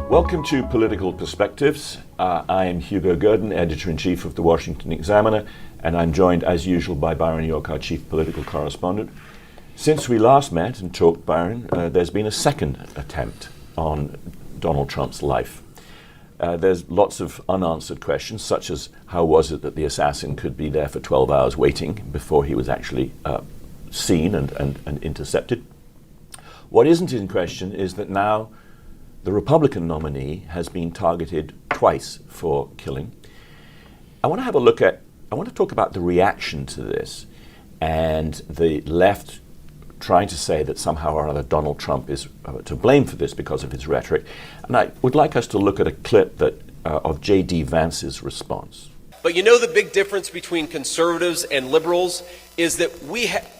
Welcome to Political Perspectives. I am Hugo Gurdon, Editor-in-Chief of the Washington Examiner, and I'm joined as usual by Byron York, our Chief Political Correspondent. Since we last met and talked, Byron, there's been a second attempt on Donald Trump's life. There's lots of unanswered questions, such as how was it that the assassin could be there for 12 hours waiting before he was actually seen and intercepted. What isn't in question is that now the Republican nominee has been targeted twice for killing. I want to talk about the reaction to this and the left trying to say that somehow or other Donald Trump is to blame for this because of his rhetoric. And I would like us to look at a clip of J.D. Vance's response. But you know the big difference between conservatives and liberals is that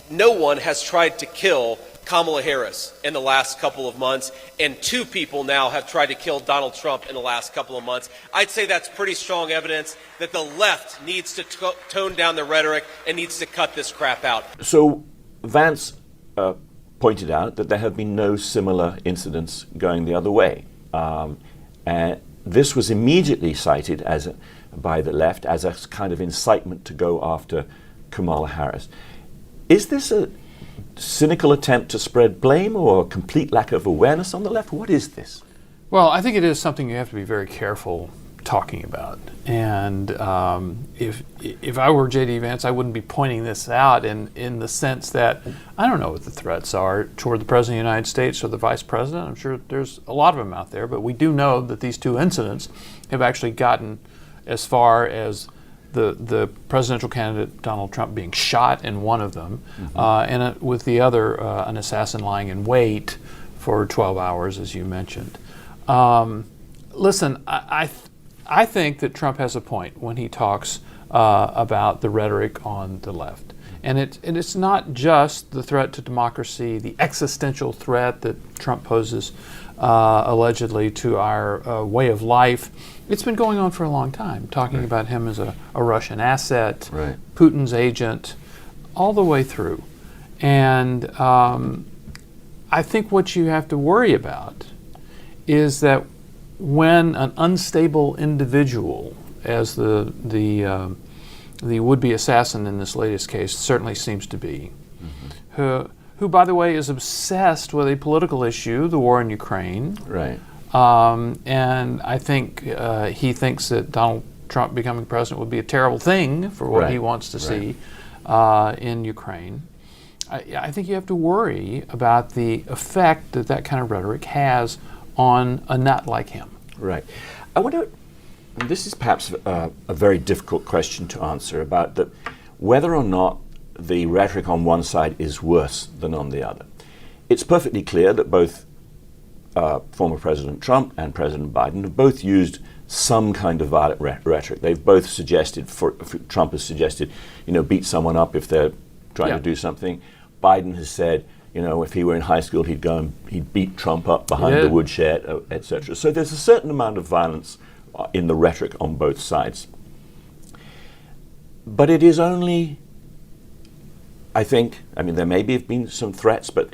no one has tried to kill Kamala Harris in the last couple of months, and two people now have tried to kill Donald Trump in the last couple of months. I'd say that's pretty strong evidence that the left needs to tone down the rhetoric and needs to cut this crap out. So Vance pointed out that there have been no similar incidents going the other way. And this was immediately cited by the left as a kind of incitement to go after Kamala Harris. Is this a cynical attempt to spread blame or a complete lack of awareness on the left? What is this? Well, I think it is something you have to be very careful talking about. And if I were J.D. Vance, I wouldn't be pointing this out in the sense that I don't know what the threats are toward the President of the United States or the Vice President. I'm sure there's a lot of them out there, but we do know that these two incidents have actually gotten as far as the presidential candidate Donald Trump being shot in one of them, and with the other an assassin lying in wait for 12 hours, as you mentioned. Listen, I think that Trump has a point when he talks about the rhetoric on the left. And it's not just the threat to democracy, the existential threat that Trump poses allegedly to our way of life. It's been going on for a long time, talking about him as a Russian asset, Putin's agent, all the way through. And I think what you have to worry about is that when an unstable individual, as the would-be assassin in this latest case certainly seems to be, who, by the way, is obsessed with a political issue, the war in Ukraine. Right. And I think he thinks that Donald Trump becoming president would be a terrible thing for what he wants to see in Ukraine. I think you have to worry about the effect that kind of rhetoric has on a nut like him. Right. I wonder, this is perhaps a very difficult question to answer about whether or not the rhetoric on one side is worse than on the other. It's perfectly clear that both former President Trump and President Biden have both used some kind of violent rhetoric. They've both suggested, Trump has suggested, beat someone up if they're trying to do something. Biden has said, if he were in high school, he'd beat Trump up behind the woodshed, etc. So there's a certain amount of violence in the rhetoric on both sides. But it is only, I think, there may have been some threats, but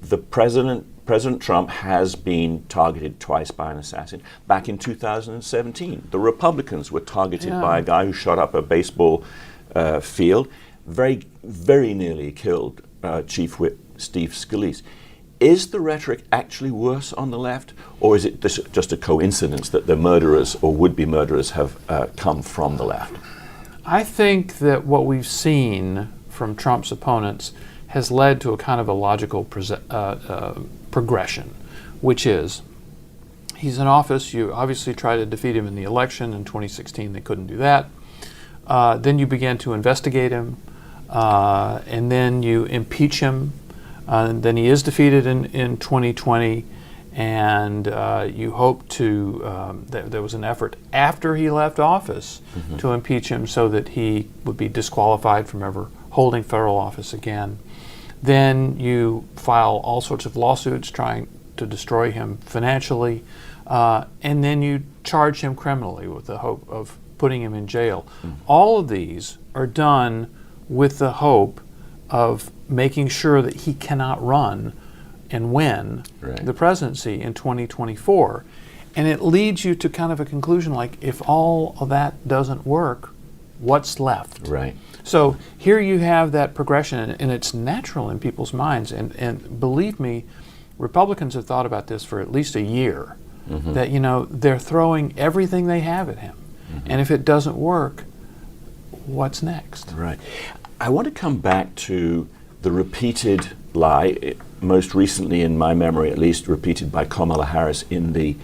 the President Trump has been targeted twice by an assassin. Back in 2017, the Republicans were targeted by a guy who shot up a baseball field, very, very nearly killed Chief Whip Steve Scalise. Is the rhetoric actually worse on the left, or is it just a coincidence that the murderers or would-be murderers have come from the left? I think that what we've seen from Trump's opponents has led to a kind of a logical progression, which is he's in office. You obviously try to defeat him in the election. In 2016, they couldn't do that. Then you began to investigate him, and then you impeach him. Then he is defeated in 2020, and you hope to, there was an effort after he left office to impeach him so that he would be disqualified from ever holding federal office again. Then you file all sorts of lawsuits trying to destroy him financially, and then you charge him criminally with the hope of putting him in jail. All of these are done with the hope of making sure that he cannot run and win the presidency in 2024. And it leads you to kind of a conclusion like, if all of that doesn't work, what's left? Right. So here you have that progression, and it's natural in people's minds. And believe me, Republicans have thought about this for at least a year, that, they're throwing everything they have at him. And if it doesn't work, what's next? Right. I want to come back to the repeated lie, most recently in my memory at least, repeated by Kamala Harris in the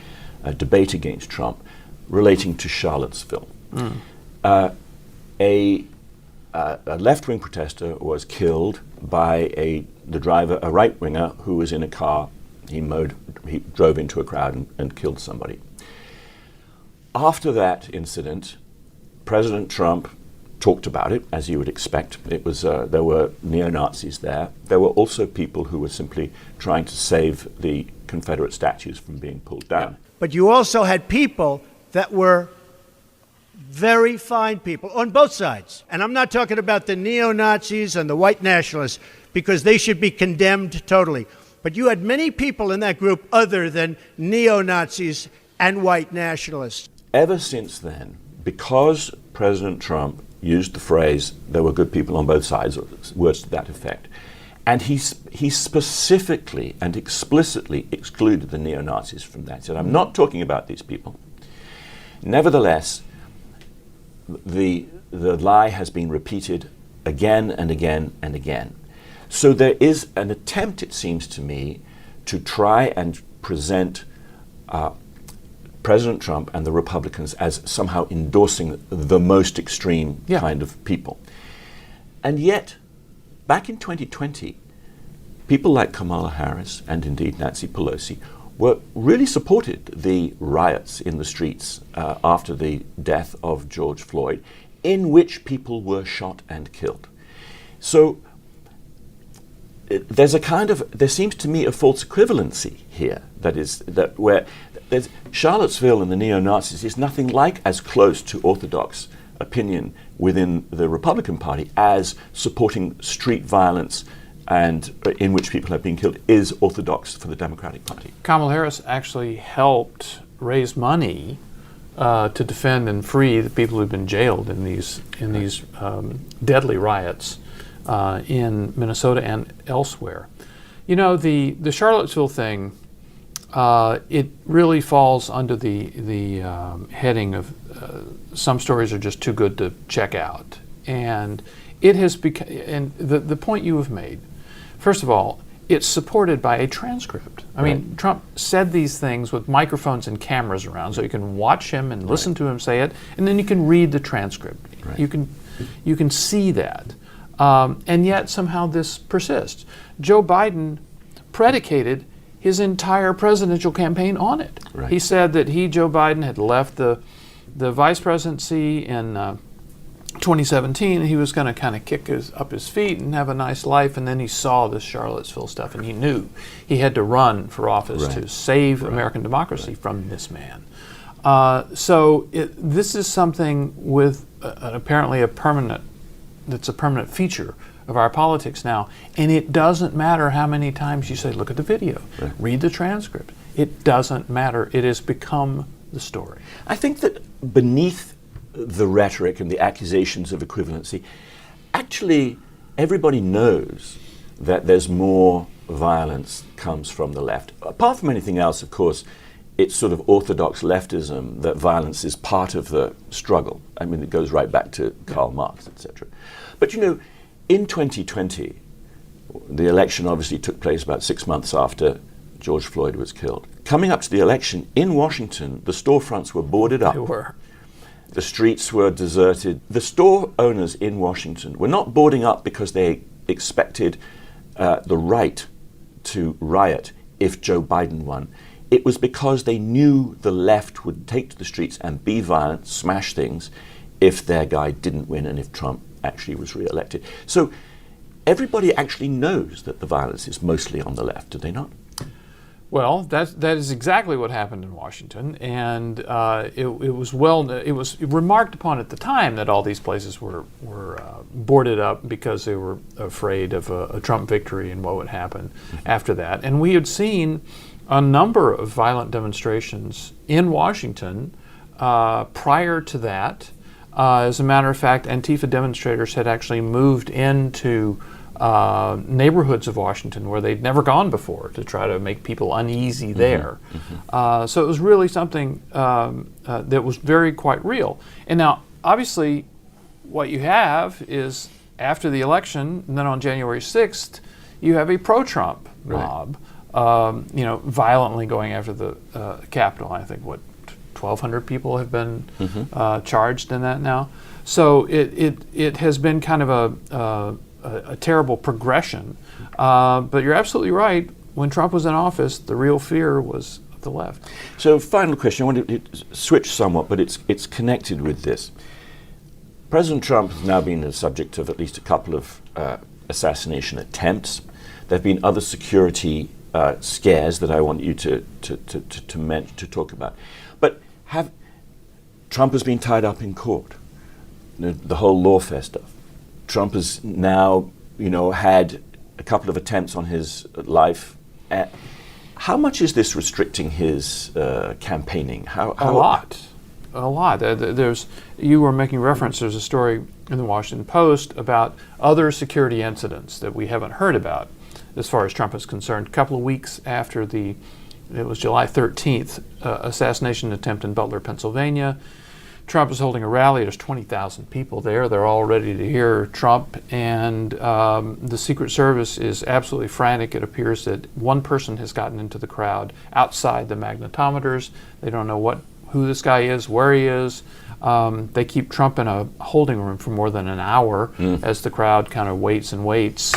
debate against Trump, relating to Charlottesville. A left-wing protester was killed by the driver, a right-winger, who was in a car. He drove into a crowd and killed somebody. After that incident, President Trump talked about it, as you would expect. It was there were neo-Nazis there. There were also people who were simply trying to save the Confederate statues from being pulled down. But you also had people that were very fine people on both sides. And I'm not talking about the neo-Nazis and the white nationalists, because they should be condemned totally. But you had many people in that group other than neo-Nazis and white nationalists. Ever since then, because President Trump used the phrase, there were good people on both sides, or words to that effect, and he specifically and explicitly excluded the neo-Nazis from that. He said, I'm not talking about these people. Nevertheless, the lie has been repeated again and again and again. So there is an attempt, it seems to me, to try and present President Trump and the Republicans as somehow endorsing the most extreme kind of people. And yet, back in 2020, people like Kamala Harris and indeed Nancy Pelosi really supported the riots in the streets after the death of George Floyd, in which people were shot and killed. So there seems to me a false equivalency here. Where Charlottesville and the neo-Nazis is nothing like as close to orthodox opinion within the Republican Party as supporting street violence and in which people have been killed is orthodox for the Democratic Party. Kamala Harris actually helped raise money to defend and free the people who've been jailed in these deadly riots in Minnesota and elsewhere. The Charlottesville thing, it really falls under the heading of some stories are just too good to check out, and it has become. And the point you have made, first of all, it's supported by a transcript. I mean, Trump said these things with microphones and cameras around, so you can watch him and listen to him say it, and then you can read the transcript. Right. You can see that, and yet somehow this persists. Joe Biden predicated his entire presidential campaign on it. Right. He said that Joe Biden, had left the vice presidency in 2017, and he was going to kind of kick up his feet and have a nice life, and then he saw this Charlottesville stuff, and he knew he had to run for office to save American democracy from this man. So this is something with apparently that's a permanent feature of our politics now, and it doesn't matter how many times you say, look at the video, read the transcript. It doesn't matter. It has become the story. I think that beneath the rhetoric and the accusations of equivalency, actually everybody knows that there's more violence comes from the left. Apart from anything else, of course, it's sort of orthodox leftism that violence is part of the struggle. I mean, it goes right back to Karl Marx, etc. But in 2020, the election obviously took place about 6 months after George Floyd was killed. Coming up to the election in Washington, the storefronts were boarded up. They were. The streets were deserted. The store owners in Washington were not boarding up because they expected the right to riot if Joe Biden won. It was because they knew the left would take to the streets and be violent, smash things, if their guy didn't win and if Trump actually was re-elected. So everybody actually knows that the violence is mostly on the left, do they not? Well, that is exactly what happened in Washington, and it was remarked upon at the time that all these places were boarded up because they were afraid of a Trump victory and what would happen after that. And we had seen a number of violent demonstrations in Washington prior to that. As a matter of fact, Antifa demonstrators had actually moved into neighborhoods of Washington where they'd never gone before to try to make people uneasy there. So it was really something that was very quite real. And now, obviously, what you have is after the election, and then on January 6th, you have a pro-Trump mob, violently going after the Capitol. I think, 1,200 people have been charged in that now. So it has been kind of a terrible progression. But you're absolutely right. When Trump was in office, the real fear was of the left. So, final question. I want to switch somewhat, but it's connected with this. President Trump has now been the subject of at least a couple of assassination attempts. There have been other security scares that I want you to talk about. But Trump has been tied up in court. The whole lawfare stuff. Trump has now, had a couple of attempts on his life. How much is this restricting his campaigning? A lot. You were making reference. There's a story in the Washington Post about other security incidents that we haven't heard about, as far as Trump is concerned. A couple of weeks after it was July 13th, assassination attempt in Butler, Pennsylvania. Trump is holding a rally. There's 20,000 people there. They're all ready to hear Trump, and the Secret Service is absolutely frantic. It appears that one person has gotten into the crowd outside the magnetometers. They don't know who this guy is, where he is. They keep Trump in a holding room for more than an hour as the crowd kind of waits and waits.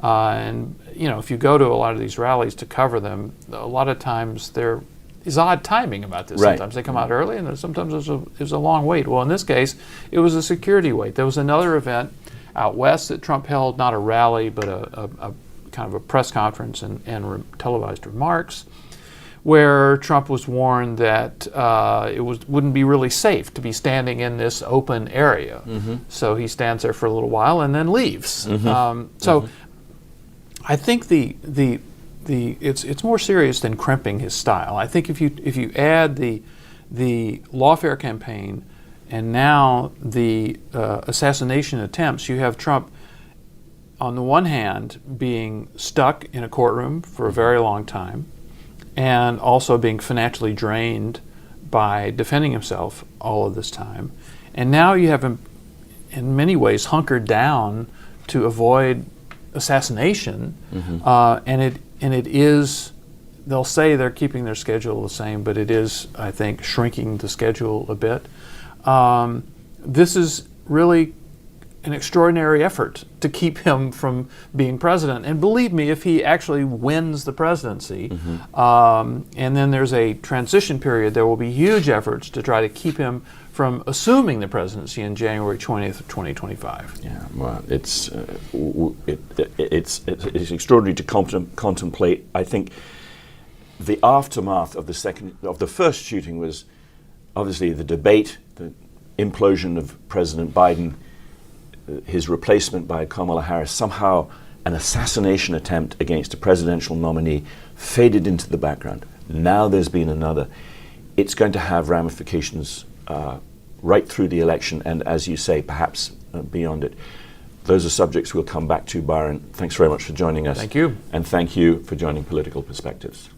And if you go to a lot of these rallies to cover them, a lot of times there is odd timing about this. Right. Sometimes they come out early, and sometimes there's a long wait. Well, in this case, it was a security wait. There was another event out west that Trump held, not a rally, but a kind of a press conference and televised remarks, where Trump was warned that it wouldn't be really safe to be standing in this open area. So he stands there for a little while and then leaves. I think it's more serious than crimping his style. I think if you add the lawfare campaign and now the assassination attempts, you have Trump on the one hand being stuck in a courtroom for a very long time, and also being financially drained by defending himself all of this time. And now you have him in many ways hunkered down to avoid assassination, and it is, they'll say they're keeping their schedule the same, but it is, I think, shrinking the schedule a bit. This is really an extraordinary effort to keep him from being president. And believe me, if he actually wins the presidency, and then there's a transition period, there will be huge efforts to try to keep him from assuming the presidency in January 20th of 2025. Yeah, well, it's extraordinary to contemplate. I think the aftermath of the first shooting was obviously the debate, the implosion of President Biden, his replacement by Kamala Harris. Somehow an assassination attempt against a presidential nominee faded into the background. Now there's been another. It's going to have ramifications right through the election, and as you say, perhaps beyond it. Those are subjects we'll come back to. Byron, thanks very much for joining us. Thank you. And thank you for joining Political Perspectives.